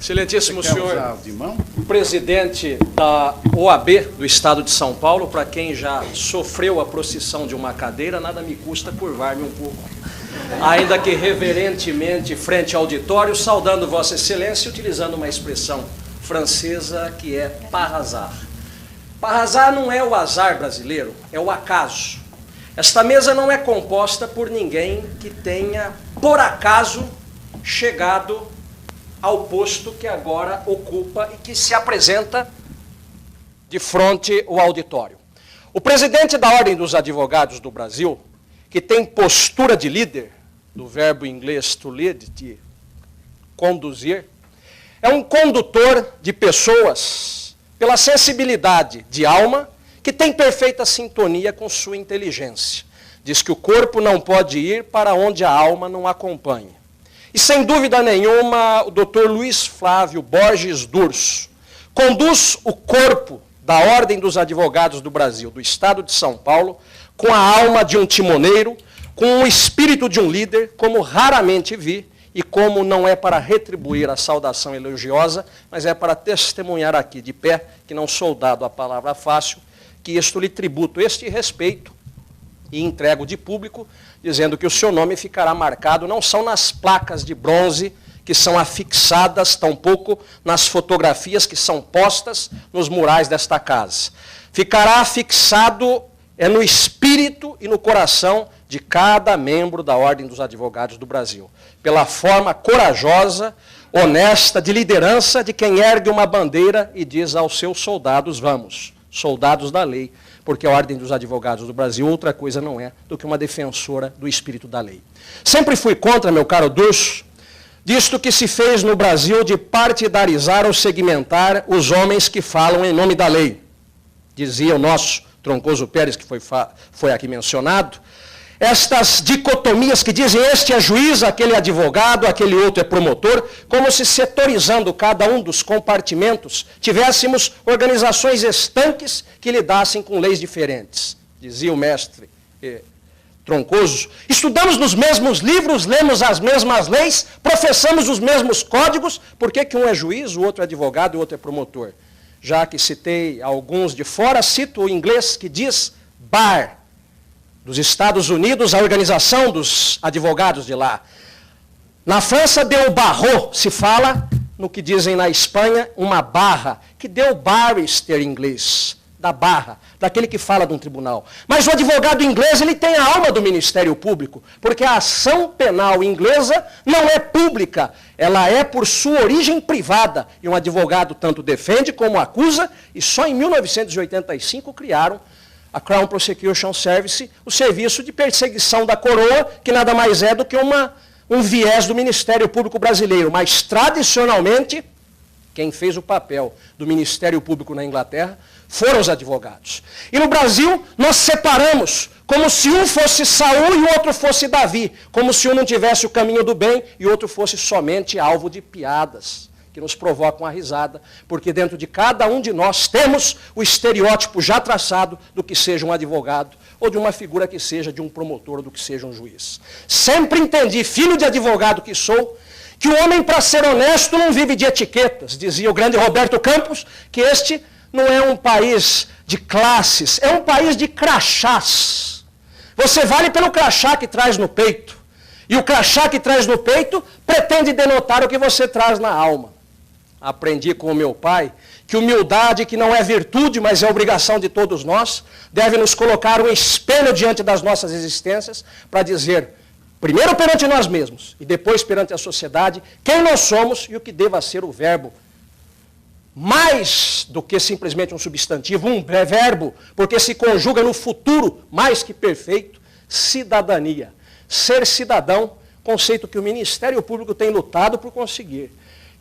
Excelentíssimo senhor presidente da OAB do Estado de São Paulo, para quem já sofreu a procissão de uma cadeira, nada me custa curvar-me um pouco, ainda que reverentemente frente ao auditório, saudando Vossa Excelência, utilizando uma expressão francesa que é par hasard. Par hasard não é o azar brasileiro, é o acaso. Esta mesa não é composta por ninguém que tenha, por acaso, chegado ao posto que agora ocupa e que se apresenta de frente ao auditório. O presidente da Ordem dos Advogados do Brasil, que tem postura de líder, do verbo inglês to lead, de conduzir, é um condutor de pessoas pela sensibilidade de alma que tem perfeita sintonia com sua inteligência. Diz que o corpo não pode ir para onde a alma não acompanha. E, sem dúvida nenhuma, o Dr. Luiz Flávio Borges Durso conduz o corpo da Ordem dos Advogados do Brasil, do Estado de São Paulo, com a alma de um timoneiro, com o espírito de um líder, como raramente vi, e como não é para retribuir a saudação elogiosa, mas é para testemunhar aqui de pé, que não sou dado a palavra fácil, que isto lhe tributo este respeito e entrego de público, dizendo que o seu nome ficará marcado, não são nas placas de bronze que são afixadas, tampouco nas fotografias que são postas nos murais desta casa. Ficará afixado no espírito e no coração de cada membro da Ordem dos Advogados do Brasil, pela forma corajosa, honesta, de liderança de quem ergue uma bandeira e diz aos seus soldados, vamos, soldados da lei, porque a Ordem dos Advogados do Brasil outra coisa não é do que uma defensora do espírito da lei. Sempre fui contra, meu caro Durso, disto que se fez no Brasil de partidarizar ou segmentar os homens que falam em nome da lei. Dizia o nosso Troncoso Pérez, que foi aqui mencionado, estas dicotomias que dizem este é juiz, aquele é advogado, aquele outro é promotor, como se setorizando cada um dos compartimentos, tivéssemos organizações estanques que lidassem com leis diferentes. Dizia o mestre Troncoso, estudamos nos mesmos livros, lemos as mesmas leis, professamos os mesmos códigos, por que um é juiz, o outro é advogado e o outro é promotor? Já que citei alguns de fora, cito o inglês que diz bar, dos Estados Unidos, a organização dos advogados de lá. Na França deu barreau, se fala, no que dizem na Espanha, uma barra, que deu barrister em inglês, da barra, daquele que fala de um tribunal. Mas o advogado inglês, ele tem a alma do Ministério Público, porque a ação penal inglesa não é pública, ela é por sua origem privada, e um advogado tanto defende como acusa, e só em 1985 criaram a Crown Prosecution Service, o serviço de perseguição da coroa, que nada mais é do que um viés do Ministério Público brasileiro. Mas, tradicionalmente, quem fez o papel do Ministério Público na Inglaterra foram os advogados. E no Brasil, nós separamos, como se um fosse Saul e o outro fosse Davi, como se um não tivesse o caminho do bem e o outro fosse somente alvo de piadas, que nos provocam a risada, porque dentro de cada um de nós temos o estereótipo já traçado do que seja um advogado, ou de uma figura que seja de um promotor, ou do que seja um juiz. Sempre entendi, filho de advogado que sou, que o homem, para ser honesto, não vive de etiquetas. Dizia o grande Roberto Campos, que este não é um país de classes, é um país de crachás. Você vale pelo crachá que traz no peito, e o crachá que traz no peito pretende denotar o que você traz na alma. Aprendi com o meu pai que humildade, que não é virtude, mas é obrigação de todos nós, deve nos colocar um espelho diante das nossas existências para dizer, primeiro perante nós mesmos e depois perante a sociedade, quem nós somos e o que deva ser o verbo. Mais do que simplesmente um substantivo, um verbo, porque se conjuga no futuro, mais que perfeito, cidadania. Ser cidadão, conceito que o Ministério Público tem lutado por conseguir,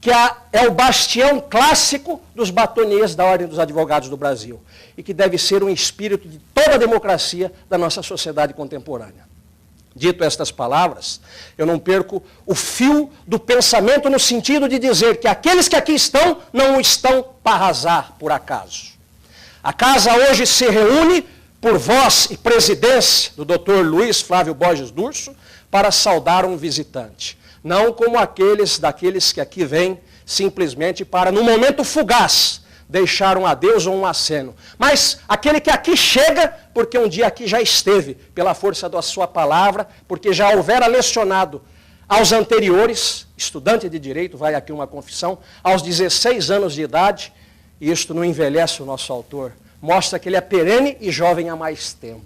que é o bastião clássico dos batoniers da Ordem dos Advogados do Brasil, e que deve ser um espírito de toda a democracia da nossa sociedade contemporânea. Dito estas palavras, eu não perco o fio do pensamento no sentido de dizer que aqueles que aqui estão, não estão para arrasar por acaso. A casa hoje se reúne por voz e presidência do Dr. Luiz Flávio Borges Durso para saudar um visitante. Não como daqueles que aqui vêm simplesmente para, no momento fugaz, deixar um adeus ou um aceno. Mas aquele que aqui chega, porque um dia aqui já esteve, pela força da sua palavra, porque já houvera lecionado aos anteriores, estudante de direito, vai aqui uma confissão, aos 16 anos de idade, e isto não envelhece o nosso autor, mostra que ele é perene e jovem há mais tempo.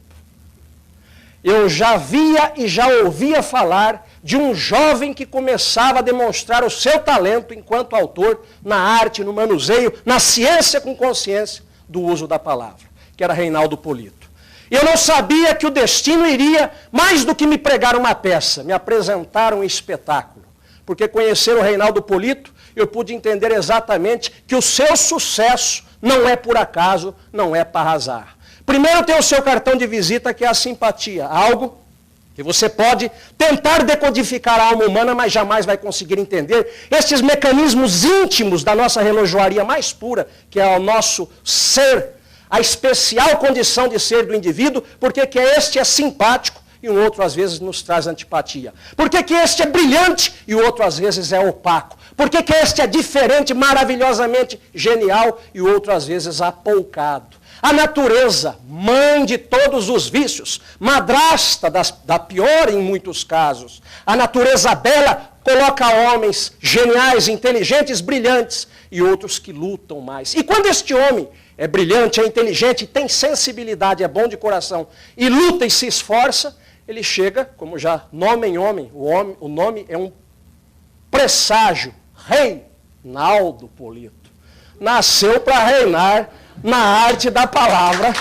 Eu já via e já ouvia falar de um jovem que começava a demonstrar o seu talento enquanto autor na arte, no manuseio, na ciência com consciência do uso da palavra, que era Reinaldo Polito. Eu não sabia que o destino iria, mais do que me pregar uma peça, me apresentar um espetáculo. Porque conhecer o Reinaldo Polito, eu pude entender exatamente que o seu sucesso não é por acaso, não é para arrasar. Primeiro tem o seu cartão de visita, que é a simpatia, algo que você pode tentar decodificar a alma humana, mas jamais vai conseguir entender estes mecanismos íntimos da nossa relojoaria mais pura, que é o nosso ser, a especial condição de ser do indivíduo, porque que este é simpático e o outro às vezes nos traz antipatia. Porque que este é brilhante e o outro às vezes é opaco. Porque que este é diferente, maravilhosamente genial e o outro às vezes apoucado. A natureza, mãe de todos os vícios, madrasta da pior em muitos casos. A natureza bela coloca homens geniais, inteligentes, brilhantes e outros que lutam mais. E quando este homem é brilhante, é inteligente, tem sensibilidade, é bom de coração e luta e se esforça, ele chega, como já nome em homem, o nome é um presságio, Reinaldo Polito. Nasceu para reinar na arte da palavra.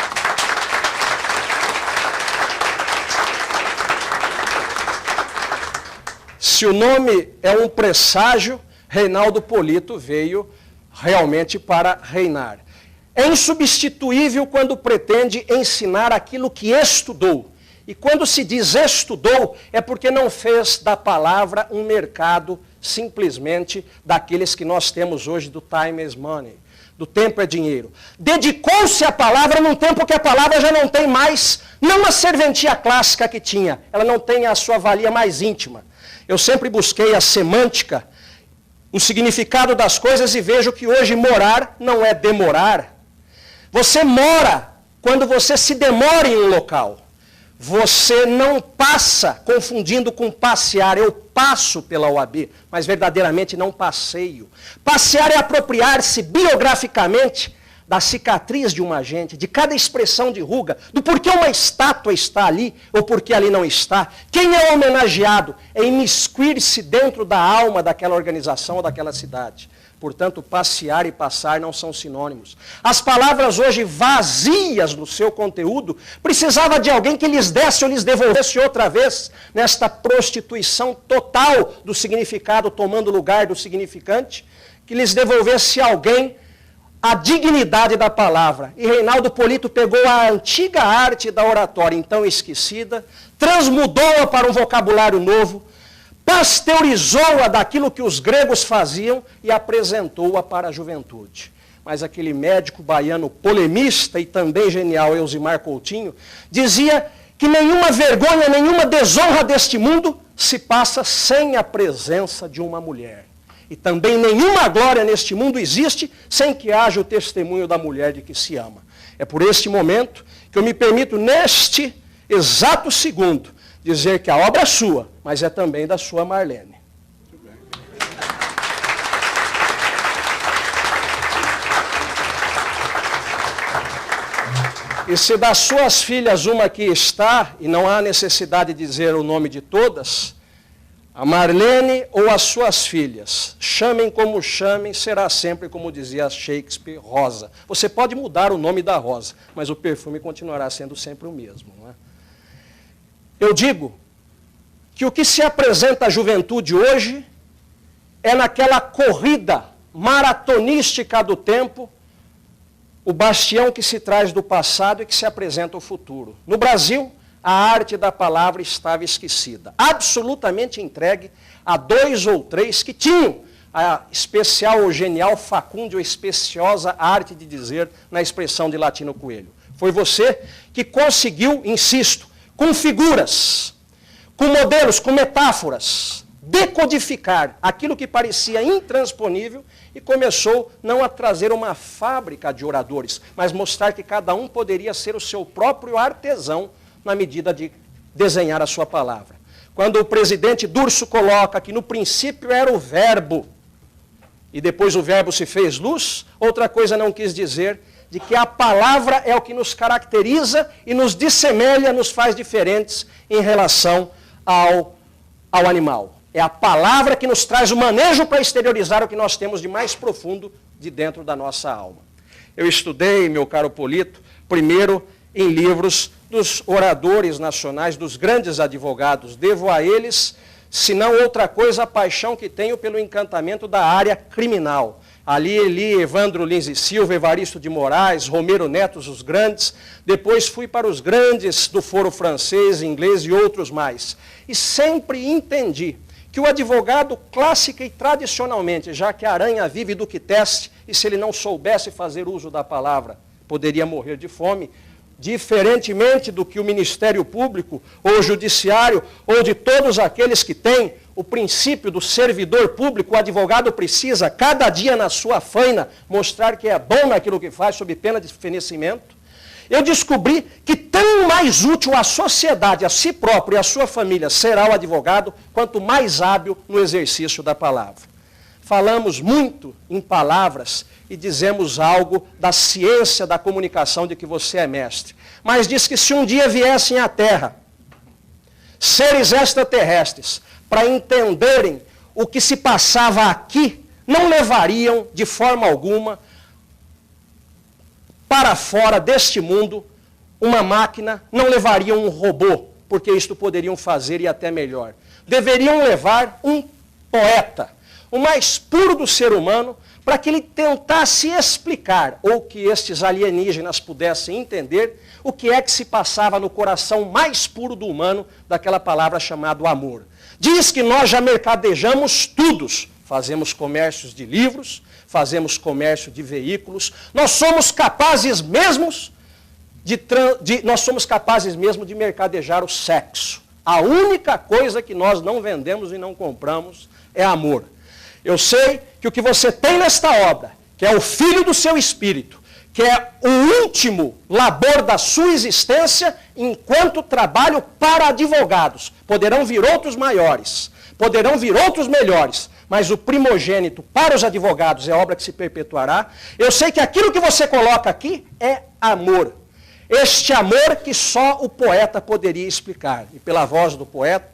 Se o nome é um presságio, Reinaldo Polito veio realmente para reinar. É insubstituível quando pretende ensinar aquilo que estudou. E quando se diz estudou, é porque não fez da palavra um mercado simplesmente daqueles que nós temos hoje do time is money. Do tempo é dinheiro. Dedicou-se à palavra num tempo que a palavra já não tem mais, não a serventia clássica que tinha, ela não tem a sua valia mais íntima. Eu sempre busquei a semântica, o significado das coisas e vejo que hoje morar não é demorar. Você mora quando você se demora em um local. Você não passa confundindo com passear. Eu passo pela UAB, mas verdadeiramente não passeio. Passear é apropriar-se biograficamente da cicatriz de uma gente, de cada expressão de ruga, do porquê uma estátua está ali ou porquê ali não está. Quem é homenageado é imiscuir-se dentro da alma daquela organização ou daquela cidade. Portanto, passear e passar não são sinônimos. As palavras hoje vazias no seu conteúdo, precisava de alguém que lhes desse ou lhes devolvesse outra vez, nesta prostituição total do significado, tomando lugar do significante, que lhes devolvesse alguém a dignidade da palavra. E Reinaldo Polito pegou a antiga arte da oratória, então esquecida, transmudou-a para um vocabulário novo, pasteurizou-a daquilo que os gregos faziam e apresentou-a para a juventude. Mas aquele médico baiano polemista e também genial, Elzimar Coutinho, dizia que nenhuma vergonha, nenhuma desonra deste mundo se passa sem a presença de uma mulher. E também nenhuma glória neste mundo existe sem que haja o testemunho da mulher de que se ama. É por este momento que eu me permito, neste exato segundo, dizer que a obra é sua, mas é também da sua Marlene. Muito bem. E se das suas filhas uma aqui está, e não há necessidade de dizer o nome de todas, a Marlene ou as suas filhas, chamem como chamem, será sempre, como dizia Shakespeare, Rosa. Você pode mudar o nome da Rosa, mas o perfume continuará sendo sempre o mesmo, não é? Eu digo que o que se apresenta à juventude hoje é naquela corrida maratonística do tempo, o bastião que se traz do passado e que se apresenta ao futuro. No Brasil, a arte da palavra estava esquecida, absolutamente entregue a 2 ou 3 que tinham a especial ou genial facúndia ou especiosa arte de dizer na expressão de Latino Coelho. Foi você que conseguiu, insisto, com figuras, com modelos, com metáforas, decodificar aquilo que parecia intransponível e começou não a trazer uma fábrica de oradores, mas mostrar que cada um poderia ser o seu próprio artesão na medida de desenhar a sua palavra. Quando o presidente Durso coloca que no princípio era o verbo, e depois o verbo se fez luz, outra coisa não quis dizer de que a palavra é o que nos caracteriza e nos dissemelha, nos faz diferentes em relação ao animal. É a palavra que nos traz o manejo para exteriorizar o que nós temos de mais profundo de dentro da nossa alma. Eu estudei, meu caro Polito, primeiro em livros dos oradores nacionais, dos grandes advogados. Devo a eles, se não outra coisa, a paixão que tenho pelo encantamento da área criminal. Ali li Evandro Lins e Silva, Evaristo de Moraes, Romero Neto, os grandes. Depois fui para os grandes do foro francês, inglês e outros mais. E sempre entendi que o advogado clássica e tradicionalmente, já que a aranha vive do que tece, e se ele não soubesse fazer uso da palavra, poderia morrer de fome, diferentemente do que o Ministério Público, ou o Judiciário, ou de todos aqueles que têm o princípio do servidor público, o advogado precisa, cada dia na sua faina, mostrar que é bom naquilo que faz, sob pena de fenecimento. Eu descobri que tão mais útil à sociedade, a si próprio e à sua família será o advogado, quanto mais hábil no exercício da palavra. Falamos muito em palavras e dizemos algo da ciência da comunicação de que você é mestre. Mas diz que se um dia viessem à Terra seres extraterrestres para entenderem o que se passava aqui, não levariam de forma alguma para fora deste mundo uma máquina, não levariam um robô, porque isto poderiam fazer e até melhor. Deveriam levar um poeta, o mais puro do ser humano, para que ele tentasse explicar, ou que estes alienígenas pudessem entender, o que é que se passava no coração mais puro do humano, daquela palavra chamada amor. Diz que nós já mercadejamos tudo, fazemos comércios de livros, fazemos comércio de veículos, nós somos capazes mesmo de mercadejar o sexo. A única coisa que nós não vendemos e não compramos é amor. Eu sei que o que você tem nesta obra, que é o filho do seu espírito, que é o último labor da sua existência, enquanto trabalho para advogados. Poderão vir outros maiores, poderão vir outros melhores, mas o primogênito para os advogados é obra que se perpetuará. Eu sei que aquilo que você coloca aqui é amor. Este amor que só o poeta poderia explicar. E pela voz do poeta,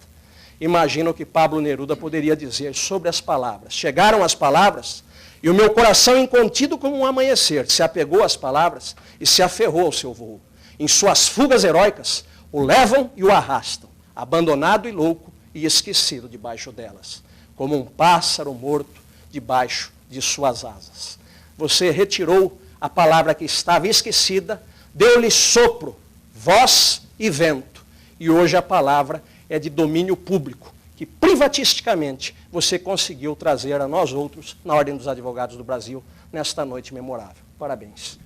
imagino que Pablo Neruda poderia dizer sobre as palavras. Chegaram as palavras, e o meu coração incontido como um amanhecer se apegou às palavras e se aferrou ao seu voo. Em suas fugas heróicas, o levam e o arrastam, abandonado e louco e esquecido debaixo delas, como um pássaro morto debaixo de suas asas. Você retirou a palavra que estava esquecida, deu-lhe sopro, voz e vento, e hoje a palavra é de domínio público, que privatisticamente você conseguiu trazer a nós outros, na Ordem dos Advogados do Brasil, nesta noite memorável. Parabéns.